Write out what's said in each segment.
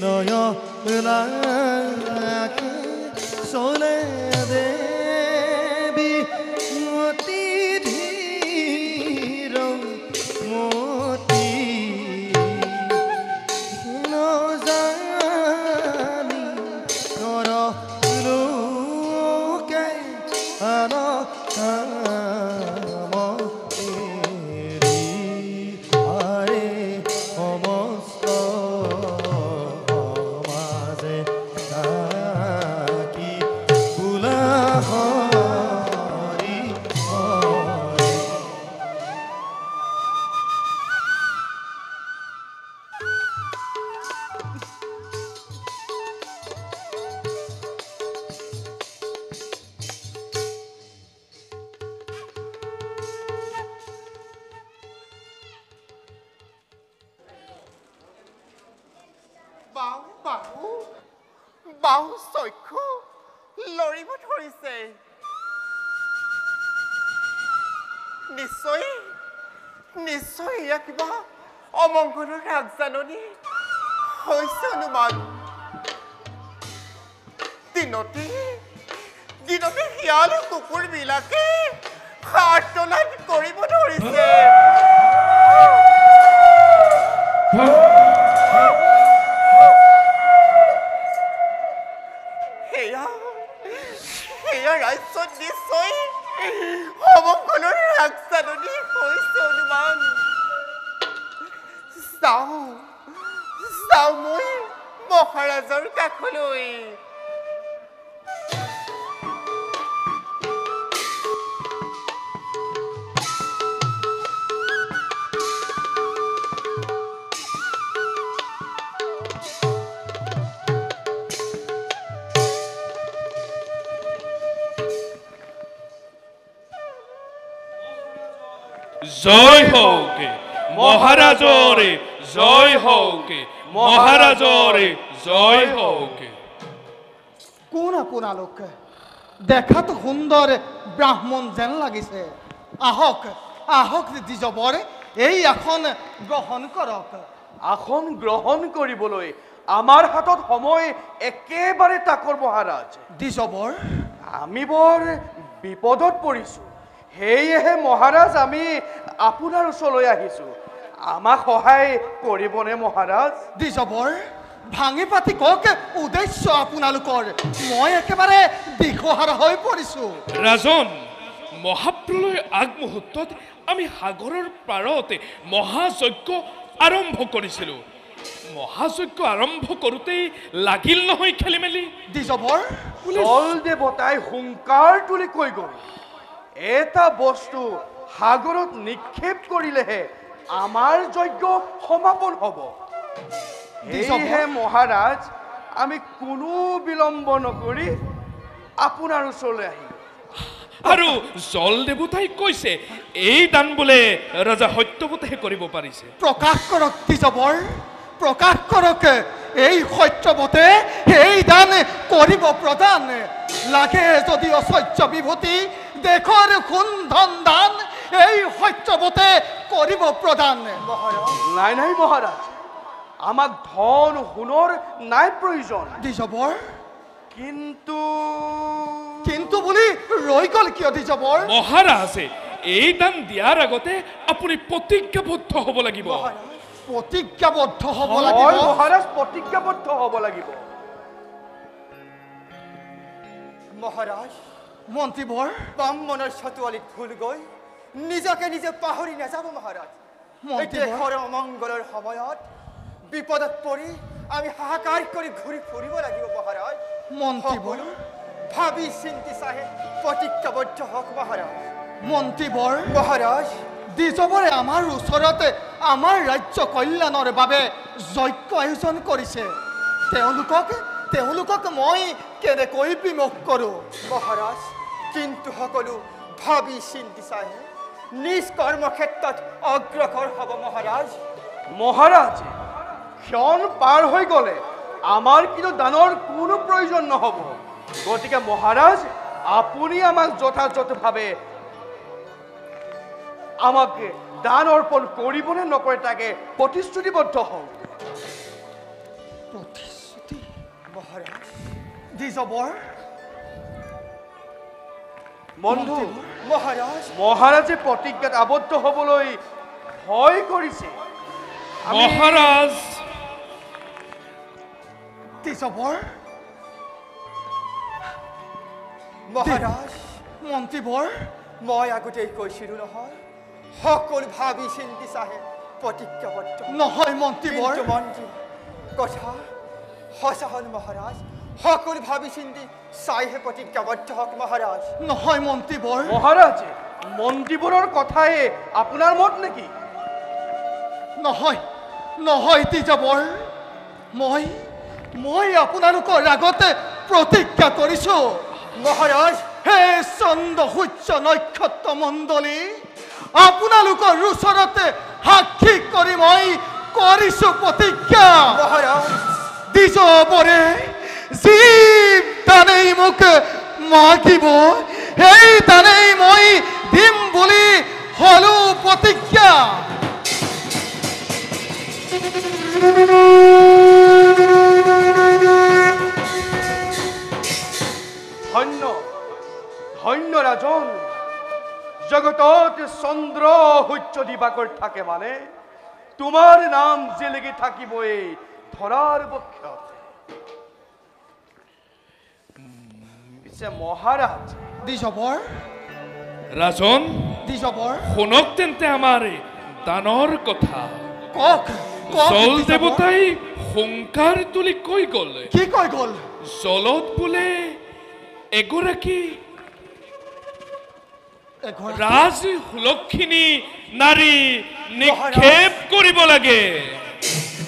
নয়ন ৰাখে সোনে দেবী মতি ধীৰ মতি নজানি নৰ লোকে আন বাহু চক্ষু লৰিব ধৰিছে নিশ্চয় নিশ্চয় এয়া কিবা অমংগলৰ আগজাননী হৈছে অনুমান দিনতে দিনতে শিয়াল কুকুৰবিলাকে আৰ্তনাদ কৰিব ধৰিছে ৰাজ্যত নিশ্চয় অমংগলৰ আগজাননী হৈছে অনুমান চাওঁ মই মহাৰাজৰ কাষলৈ জয় হোকে মহাৰাজৰে জয় হোকে মহাৰাজৰে জয় হোকে কোন আপোনালোক দেখাত সুন্দৰ ব্ৰাহ্মণ যেন লাগিছে আহক আহক দ্বিজবৰ এই আসন গ্ৰহণ কৰক আসন গ্ৰহণ কৰিবলৈ আমাৰ হাতত সময় একেবাৰে তাকৰ মহাৰাজ দ্বিজবৰ আমি বৰ বিপদত পৰিছো হেয়েহে মহাৰাজ আমি আপোনাৰ ওচৰলৈ আহিছো আমাক সহায় কৰিবনে মহাৰাজ দ্বিজবৰ ভাঙি পাতি কওক উদ্দেশ্য আপোনালোকৰ মই একেবাৰে দিশহাৰা হৈ পৰিছো ৰাজন মহাপ্ৰলয় আগমুহূৰ্তত আমি সাগৰৰ পাৰতে মহাযজ্ঞ আৰম্ভ কৰিছিলো মহাযজ্ঞ আৰম্ভ কৰোঁতেই লাগিল নহয় খেলি মেলি দ্বিজবৰ জল দেৱতাই হুংকাৰ তুলি কৈ গ'ল এটা বস্তু সাগৰত নিক্ষেপ কৰিলেহে আমাৰ যজ্ঞ সমাপন হ'ব সেয়েহে মহাৰাজ আমি কোনো বিলম্ব নকৰি আপোনাৰ ওচৰলৈ আহিম আৰু জল দেৱতাই কৈছে এই দান বোলে ৰজা সত্যৱতেহে কৰিব পাৰিছে প্ৰকাশ কৰক দ্বিজবৰ প্ৰকাশ কৰক এই সত্যৱতে এই দান কৰিব প্ৰদান লাগে যদি অসহ্য বিভূতি দেশৰ সোণ ধন দান এই সত্যৱতে কৰিব প্ৰদান নাই নাই মহাৰাজ আমাক ধন সোণৰ নাই প্ৰয়োজন দ্বিজবৰ কিন্তু কিন্তু বুলি ৰৈ গ'ল কিয় দ্বিজবৰ মহাৰাজে এই দান দিয়াৰ আগতে আপুনি প্ৰতিজ্ঞাবদ্ধ হ'ব লাগিব প্ৰতিজ্ঞাবদ্ধ হ'ব হয় লাগিব মহাৰাজ প্ৰতিজ্ঞাবদ্ধ হ'ব লাগিব মহাৰাজ মন্ত্ৰীবৰ ব্ৰাহ্মণৰ চতুৱালীত ভুল গৈ নিজকে নিজে পাহৰি নাযাব মহাৰাজ এই দেশৰ অমংগলৰ সময়ত বিপদত পৰি আমি হাহাকাৰ কৰি ঘূৰি ফুৰিব লাগিব মহাৰাজ মন্ত্ৰীবৰ ভাবি চিন্তি চাহে প্ৰতিজ্ঞাবদ্ধ হওক মহাৰাজ মন্ত্ৰীবৰ মহাৰাজ দ্বিজবৰে আমাৰ ওচৰতে আমাৰ ৰাজ্য কল্যাণৰ বাবে যজ্ঞ আয়োজন কৰিছে তেওঁলোকক মই কেনেকৈ বিমুখ কৰোঁ মহাৰাজ কিন্তু সকলো ভাবি চিন্তি চাহে নিজ কৰ্মক্ষেত্ৰত অগ্ৰসৰ হ'ব মহাৰাজ মহাৰাজ ক্ষণ পাৰ হৈ গ'লে আমাৰ কিন্তু দানৰ কোনো প্ৰয়োজন নহ'ব গতিকে মহাৰাজ আপুনি আমাক যথাযথভাৱে আমাক দান অৰ্পণ কৰিবনে নকৰে তাকে প্ৰতিশ্ৰুতিবদ্ধ হওক প্ৰতিশ্ৰুতি মহাৰাজ দি যাবৰ বন্ধু মহাৰাজ মহাৰাজে প্ৰতিজ্ঞাত আবদ্ধ হ'বলৈ ভয় কৰিছে মহাৰাজ দি যাবৰ মহাৰাজ মন্ত্ৰীবৰ মই আগতেই কৈছিলোঁ নহয় সকলো ভাবি চিন্তি চাহে প্ৰতিজ্ঞাবদ্ধ নহয় মন্ত্ৰীবৰ কিন্তু মন্ত্ৰী কথা সঁচা হ'ল মহাৰাজ সকলো ভাবি চিন্তি চাইহে প্ৰতিজ্ঞাবদ্ধ হওক মহাৰাজ নহয় মন্ত্ৰীবৰ মহাৰাজ মন্ত্ৰীবোৰৰ কথাই আপোনাৰ মত নেকি নহয় নহয় দি যাবৰ মই আপোনালোকৰ আগতে প্ৰতিজ্ঞা কৰিছোঁ মহাৰাজ হে চন্দ্ৰ সূৰ্য নক্ষত্ৰ মণ্ডলী আপোনালোকৰ ওচৰতে সাক্ষী কৰি মই কৰিছোঁ প্ৰতিজ্ঞা মহাৰাজ দিছবৰে যি দানেই মোক মাগিব সেই দানেই মই দিম বুলি হলো প্ৰতিজ্ঞা ধন্য ধন্য ৰাজন জগতত চন্দ্ৰ সূৰ্য দিবাকৰ থাকে মানে তোমাৰ নাম জিলিকি থাকিবই ধৰাৰ বক্ষত পিছে মহাৰাজ দি যাবৰ ৰাজন দি যাবৰ শুনক তেন্তে আমাৰ দানৰ কথা কক জল দেৱতাই হুংকাৰ তুলি কৈ গ'ল কি কৈ গ'ল জলত বোলে এগৰাকী এঘৰ ৰাজ সুলক্ষিনী নাৰী নিক্ষেপ কৰিব লাগে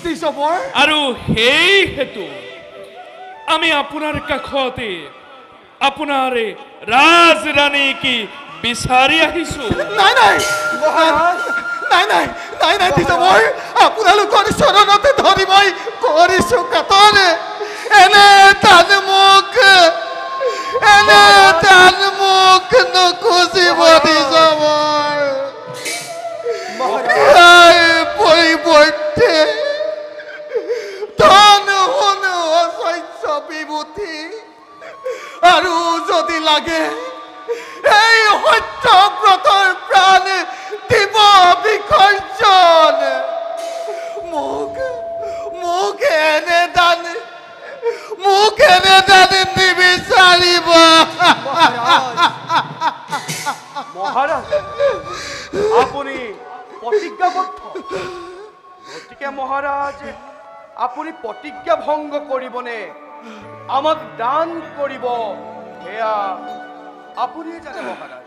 দি যাবৰ আৰু সেই হেতু আমি আপোনাৰ কাষতে আপোনাৰ ৰাজ ৰাণী কি বিচাৰি আহিছো নাই নাই মহাৰাজ নাই নাই নাই নাই দি যাবৰ আপোনালোকৰ চৰণতে ধৰি মই কৰিছোঁ কাতৰ এনে টান মোক নকুচিব দি যাবৰ ইয়াৰ পৰিৱৰ্তে ধন সোণ ঐশ্বৰ্য বিভূতি আৰু যদি লাগে এই সত্যব্ৰতৰ প্ৰাণ দিব বিসৰ্জন মোক এনে দান নিবিচাৰিব মহাৰাজ আপুনি প্ৰতিজ্ঞাবদ্ধ গতিকে মহাৰাজ আপুনি প্ৰতিজ্ঞা ভংগ কৰিবনে আমাক দান কৰিব সেয়া আপুনি জানে মহাৰাজ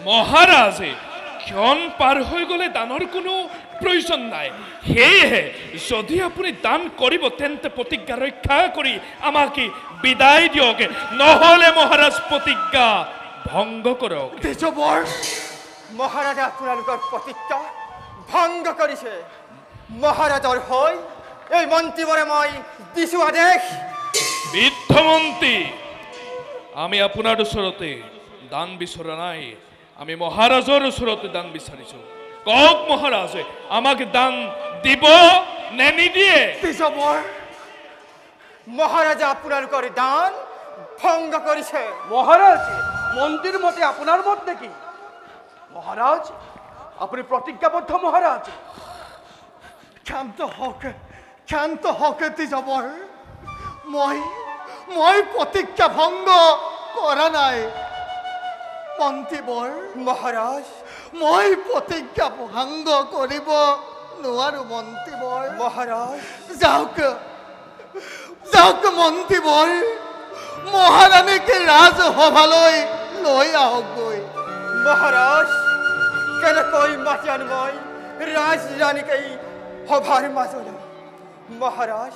মহাৰাজে ক্ষণ পাৰ হৈ গ'লে দানৰ কোনো প্ৰয়োজন নাই সেয়েহে যদি আপুনি দান কৰিব তেন্তে প্ৰতিজ্ঞা ৰক্ষা কৰি আমাক বিদায় দিয়ক নহ'লে মহাৰাজ প্ৰতিজ্ঞা ভংগ কৰক তেজবৰ মহাৰাজে আপোনালোকৰ প্ৰতিজ্ঞা ভংগ কৰিছে মহাৰাজৰ হৈ এই মন্ত্ৰীবোৰে মই দিছোঁ আদেশ বৃদ্ধ মন্ত্ৰী আমি আপোনাৰ ওচৰতে দান বিচৰা নাই আমি মহাৰাজৰ ওচৰতে দান বিচাৰিছোঁ কওক মহাৰাজে আমাক দান দিব নে নিদিয়ে তেজবৰ মহাৰাজে আপোনালোকৰ দান ভংগ কৰিছে মহাৰাজ মন্দিৰ মতে আপোনাৰ মত নেকি মহাৰাজ আপুনি প্ৰতিজ্ঞাবদ্ধ মহাৰাজ ক্ষান্ত হওক তেজবৰ মই প্ৰতিজ্ঞা ভংগ কৰা নাই মন্ত্ৰীবৰ মহাৰাজ মই প্ৰতিজ্ঞা ভংগ কৰিব নোৱাৰো মন্ত্ৰীবৰ মহাৰাজ যাওক মন্ত্ৰীবৰ মহাৰাণীক ৰাজসভালৈ লৈ আহকগৈ মহাৰাজ কেনেকৈ মাতি আনো মই ৰাজ ৰাণীক এই সভাৰ মাজলৈ মহাৰাজ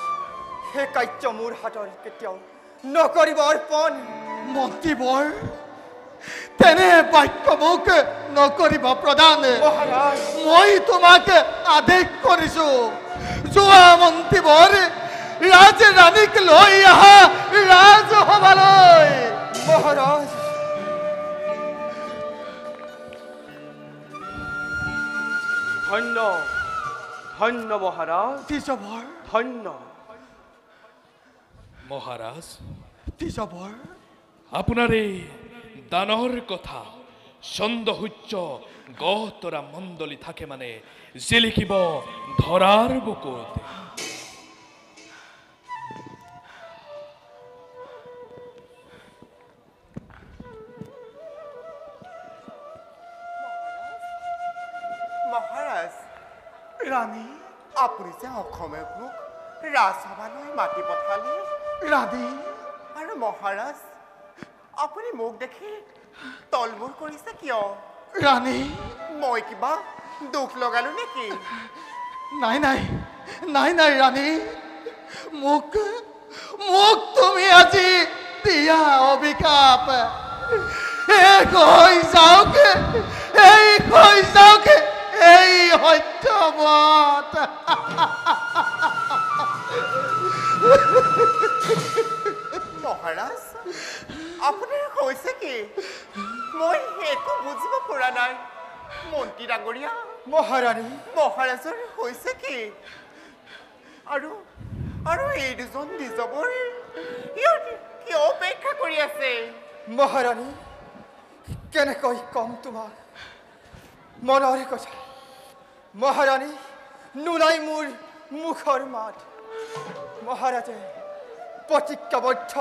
সেই কাৰ্য মোৰ হাতৰ কেতিয়াও নকৰিব অৰ্পণ মন্ত্ৰীবৰ তেনে বাক্য মোক নকৰিব প্ৰদান মহাৰাজ মই তোমাক আদেশ কৰিছো যোৱা মন্ত্ৰীবৰ ৰাজ ৰাণীক লৈ আহা ৰাজসভালৈ মহাৰাজ ধন্য ধন্য মহাৰাজ দ্বিজবৰ ধন্য মহাৰাজ দ্বিজবৰ আপোনাৰ এই দানৰ কথা চন্দ্ৰসূৰ্য গহতৰা মণ্ডলী থাকে মানে জিলিকিব ধৰাৰ বুকুত। মহাৰাজ ৰাণী আপুনি যে অসমে মোক ৰাজসভালৈ মাতি পঠালে ৰাণী আৰু মহাৰাজ আপুনি মোক দেখি তলমূৰ কৰিছে কিয়? ৰাণী মই কিবা দুখ লগালো নেকি? নাই নাই নাই নাই ৰাণী মোক মোক তুমি আজি দিয়া অভিশাপ শেষ হৈ যাওক এই সত্যবত। মহাৰাজ আপোনাৰ হৈছে কি? মই একো বুজিব পৰা নাই। মন্ত্ৰী ডাঙৰীয়া মহাৰাণী মহাৰাজৰ হৈছে কি? আৰু আৰু এই দুজন দ্বিজবৰ কিয় অপেক্ষা কৰি আছে? মহাৰাণী কেনেকৈ কম তোমাক মনৰ কথা। মহাৰাণী নোলাই মোৰ মুখৰ মাত। মহাৰাজে প্ৰতিজ্ঞাবদ্ধ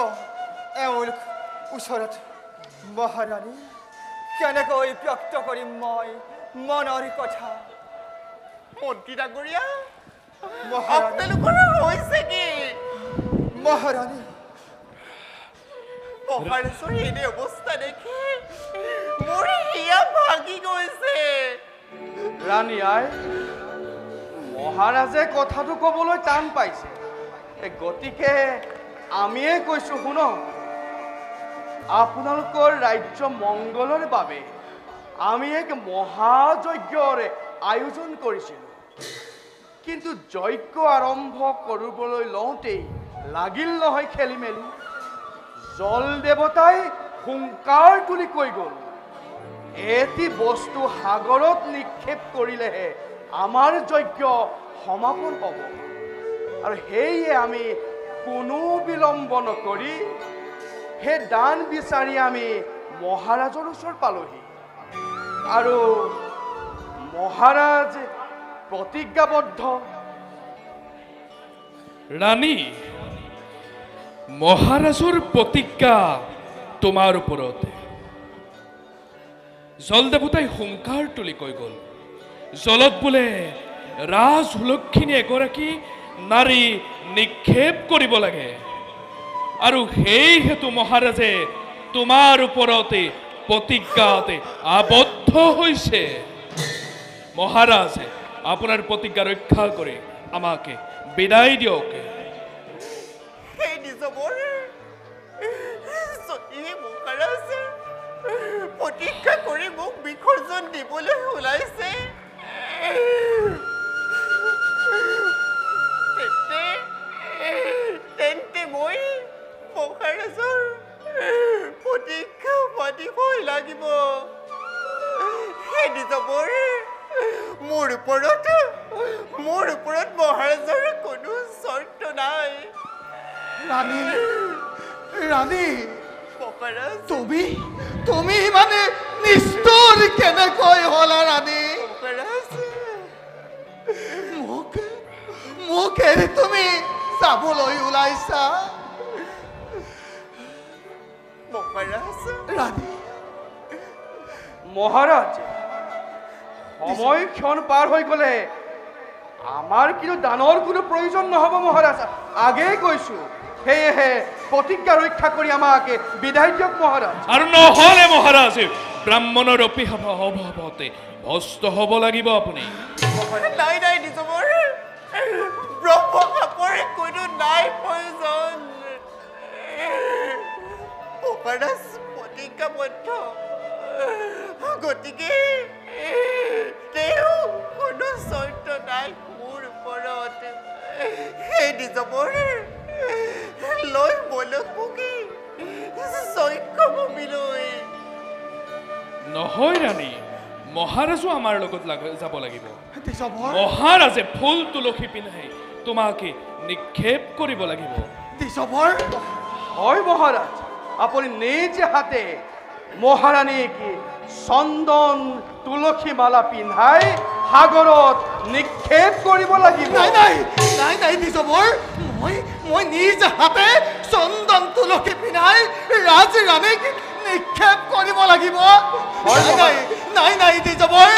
এওঁলোক ওচৰত। মহাৰাণী কেনেকৈ ব্যক্ত কৰিম মই মনৰ কথা? মন্ত্ৰী ডাঙৰীয়া মহাৰাণী আপোনালোকৰ হৈছে কি? মহাৰাণী মহাৰাজৰ এনে অৱস্থা দেখি মোৰ হিয়া ভাগি গৈছে। ৰাণী আই মহাৰাজে কথাটো ক'বলৈ টান পাইছে, গতিকে আমিয়ে কৈছো শুনক। আপোনালোকৰ ৰাজ্য মংগলৰ বাবে আমি এক মহাযজ্ঞৰ আয়োজন কৰিছিলোঁ, কিন্তু যজ্ঞ আৰম্ভ কৰিবলৈ লওঁতেই লাগিল নহয় খেলি মেলি। জল দেৱতাই হুংকাৰ তুলি কৈ গ'ল, এটি বস্তু সাগৰত নিক্ষেপ কৰিলেহে আমাৰ যজ্ঞ সমাপন হ'ব। আৰু সেয়ে আমি কোনো বিলম্ব নকৰি সেই দান বিচাৰি আমি মহাৰাজৰ ওচৰ পালোহি। আৰু মহাৰাজ প্ৰতিজ্ঞাবদ্ধ। ৰাণী মহাৰাজৰ প্ৰতিজ্ঞা তোমাৰ ওপৰত। জল দেৱতাই হুংকাৰ তুলি কৈ গ'ল, জলত বোলে ৰাজ সুলক্ষিনী এগৰাকী নাৰী নিক্ষেপ কৰিব লাগে। আৰু সেই হেতু মহাৰাজে তোমাৰ ওপৰতে প্ৰতিজ্ঞাতে আবদ্ধ হৈছে। মহাৰাজে আপোনাৰ প্ৰতিজ্ঞা ৰক্ষা কৰি আমাকে বিদায় দিয়ক। সেই দ্বিজবৰ যদি মহাৰাজে প্ৰতিজ্ঞা কৰি মোক বিসৰ্জন দিবলৈ ওলাইছে, তেন্তে মই মহাৰাজৰ প্ৰতিজ্ঞা মানিবই লাগিব। সেই দ্বিজবৰ মোৰ ওপৰত মহাৰাজৰ কোনো চৰ্ত নাই। ৰাণী ৰাণী মহাৰাজ তুমি মানে নিষ্ঠুৰ কেনেকৈ হ'লা ৰাণী? মহাৰাজ মোক এৰি তুমি যাবলৈ ওলাইছা? মহাৰাজ ৰাণী মহাৰাজ সময়ক্ষণ পাৰ হৈ গ'লে আমাৰ কিন্তু দানৰ কোনো প্ৰয়োজন নহ'ব মহাৰাজ, আগেই কৈছো। সেয়েহে প্ৰতিজ্ঞা ৰক্ষা কৰি আমাক বিদায় দিয়ক মহাৰাজ। আৰু নহ'লে মহাৰাজ ব্ৰাহ্মণৰ অভিশাপতে ভস্ত হ'ব লাগিব আপুনি। নাই নাই দ্বিজবৰ ব্ৰহ্মশাপৰ কোনো নাই প্ৰয়োজন। মহাৰাজ প্ৰতিজ্ঞাবদ্ধ, গতিকে তেওঁ কোনো চৰ্ত নাই মোৰ ওপৰত। সেই দ্বিজবৰ লৈ বলক মুকি যজ্ঞ ভূমিলৈ। নহয় ৰাণী, মহাৰাজো আমাৰ লগত যাব লাগিব দ্বিজবৰ মহাৰাজে ফুল তুলসী পিন্ধাই তোমাকে নিক্ষেপ কৰিব লাগিব দ্বিজবৰ হয় মহাৰাজ আপনি নিজ হাতে মহাৰানীক চন্দন তুলসী মালা পিন্ধাই সাগৰত নিক্ষেপ কৰিব লাগিব নাই নাই নাই নাই দ্বিজবৰ মই নিজ হাতে চন্দন তুলসী পিন্ধাই ৰাজৰাণীক নিক্ষেপ কৰিব লাগিব নাই নাই নাই নাই দ্বিজবৰ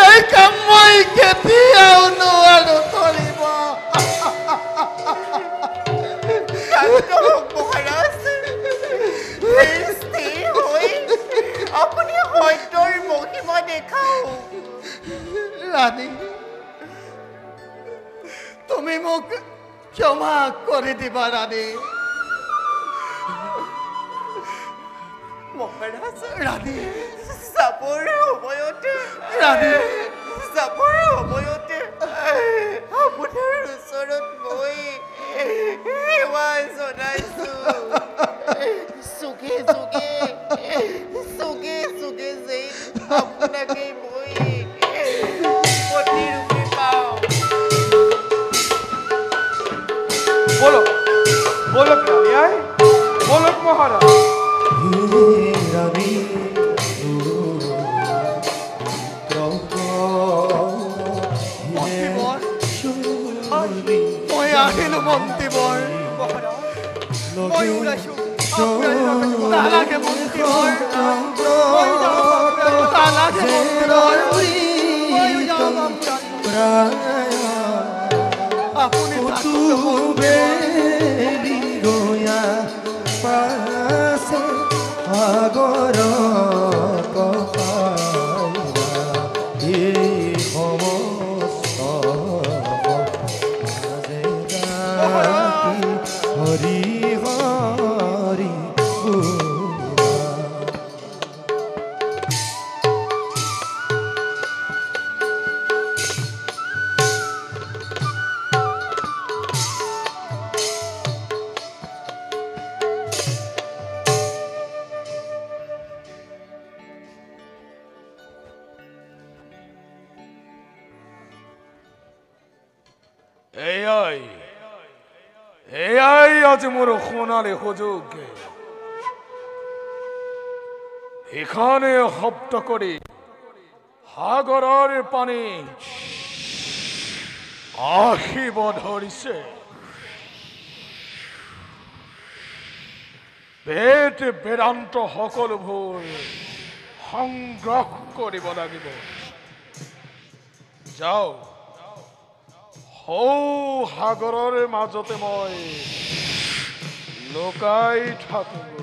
এই কাম মই কেতিয়াও নোৱাৰো কৰিব মহাৰাজ স্থিৰ হৈ আপুনি সত্যৰ মহিমা দেখাওক ৰাণী তুমি মোক ক্ষমা কৰি দিবা ৰাণী মহাৰাজ ৰাণী চাপৰ সময়তে ৰাণী আপোনাৰ ওচৰত মই সেৱা জনাইছো চুকে যে আপোনাকে মই প্ৰতিৰূপে পাওঁ বলক বলক ৰানী আয় বলক মহাৰাজ মই আহিলো মন্ত্ৰীবৰ মই ওলাইছো নালাগে মন্ত্ৰীবৰ নালাগে মন্ত্ৰীবৰ আপুনি সাগৰ হৰি হৰি এয়াই আজি মোৰ সোণালী সুযোগ এখানে শব্দ কৰি সাগৰৰ পানী আহিব ধৰিছে বেদ বেদান্ত সকলোবোৰ সংগ্ৰহ কৰিব লাগিব যাও হৌ সাগৰৰ মাজতে মই লুকাই থাকোঁ